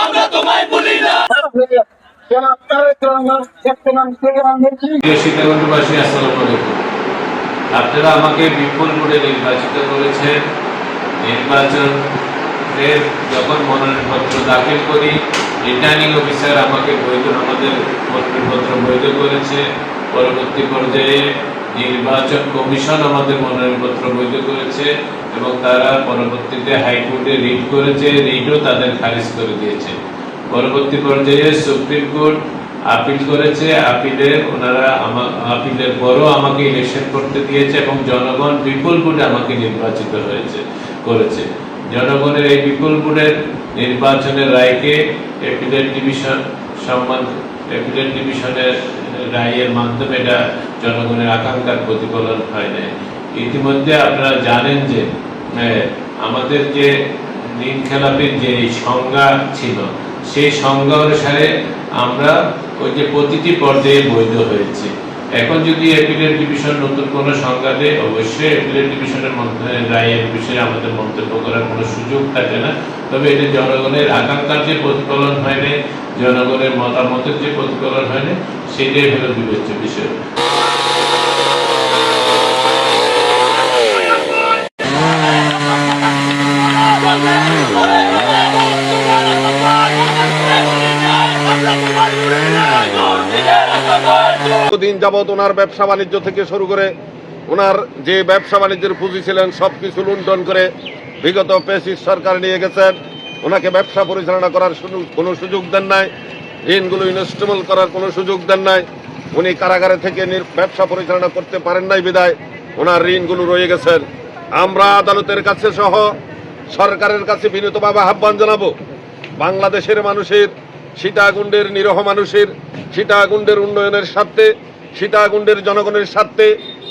আমরা তোমায় ভুলি না। সীতাকুণ্ডবাসী আসসালামু আলাইকুম। আপনারা আমাকে বিপুল ভোটে নির্বাচিত করেছেন। নির্বাচনের যখন মনোনয়নপত্র দাখিল করি, রিটার্নিং অফিসার আমাদের মনোনয়নপত্র বৈধ করেছে। পরবর্তী পর্যায়ে নির্বাচন কমিশন আমাদের মনোনয়নপত্র বৈধ করেছে এবং তারা পরবর্তীতে হাইকোর্টে রিট করেছে, রিটও তাদের খারিজ করে দিয়েছে। পরবর্তী পর্যায়ে সুপ্রিম কোর্ট আপিল করেছে, আপিলের পরও আমাকে ইলেকশন করতে দিয়েছে এবং জনগণ বিপুল ভোটে আমাকে নির্বাচিত করেছে। জনগণের এই বিপুল ভোটের নির্বাচনের রায়কে অ্যাপিলেট ডিভিশনের রায়ের মাধ্যমে এটা জনগণের আকাঙ্ক্ষার প্রতিফলন হয় নাই। ইতিমধ্যে আপনারা জানেন যে আমাদের যে ঋণ খেলাপির যে সংজ্ঞা ছিল, সেই সংজ্ঞা অনুসারে আমরা ওই যে প্রতিটি পর্যায়ে বৈধ হয়েছে। এখন যদি অ্যাপিলেট ডিভিশন নতুন কোনো সংজ্ঞা দেয়, অবশ্যই অ্যাপিলেট ডিভিশনের রায়ের বিষয়ে আমাদের মন্তব্য করার কোনো সুযোগ থাকে না। তবে এটা জনগণের আকাঙ্ক্ষার যে প্রতিফলন হয় না, জনগণের মতামতের যে প্রতিফলন হয় না, সেটাই হলো বিবেচ্য বিষয়। দিন যাবৎ ওনার ব্যবসা বাণিজ্য থেকে শুরু করে ওনার যে ব্যবসা বাণিজ্যের পুঁজি ছিলেন সবকিছু লুণ্ঠন করে বিগত ফ্যাসিস্ট সরকার নিয়ে গেছেন। ওনাকে ব্যবসা পরিচালনা করার কোনো সুযোগ দেন নাই, ঋণগুলো ইনস্টেবল করার কোনো সুযোগ দেন নাই। উনি কারাগারে থেকে ব্যবসা পরিচালনা করতে পারেন নাই বিদায় ওনার ঋণগুলো রয়ে গেছেন। আমরা আদালতের কাছে সহ সরকারের কাছে বিনীতভাবে আহ্বান জানাবো, বাংলাদেশের মানুষের, সীতাকুণ্ডের নিরহ মানুষের, সীতাকুণ্ডের উন্নয়নের স্বার্থে, সীতাকুণ্ডের জনগণের স্বার্থে,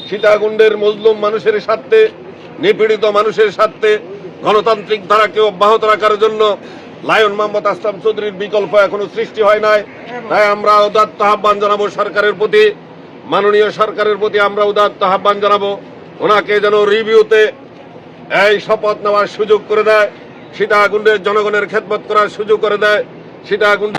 সীতাকুণ্ডের মজলুম মানুষের স্বার্থে, নিপীড়িত মানুষের স্বার্থে গণতান্ত্রিক ধারাকে অব্যাহত রাখার জন্য লায়ন মোহাম্মদ আসলাম চৌধুরীর বিকল্প এখনো সৃষ্টি হয় নাই। তাই আমরা উদাত্ত আহ্বান জানাবো সরকারের প্রতি, মাননীয় সরকারের প্রতি আমরা উদাত্ত আহ্বান জানাবো, ওনাকে যেন রিভিউতে এই শপথ নেওয়ার সুযোগ করে দেয়, সীতাকুণ্ডের জনগণের খেদমত করার সুযোগ করে দেয়। সীতাকুণ্ড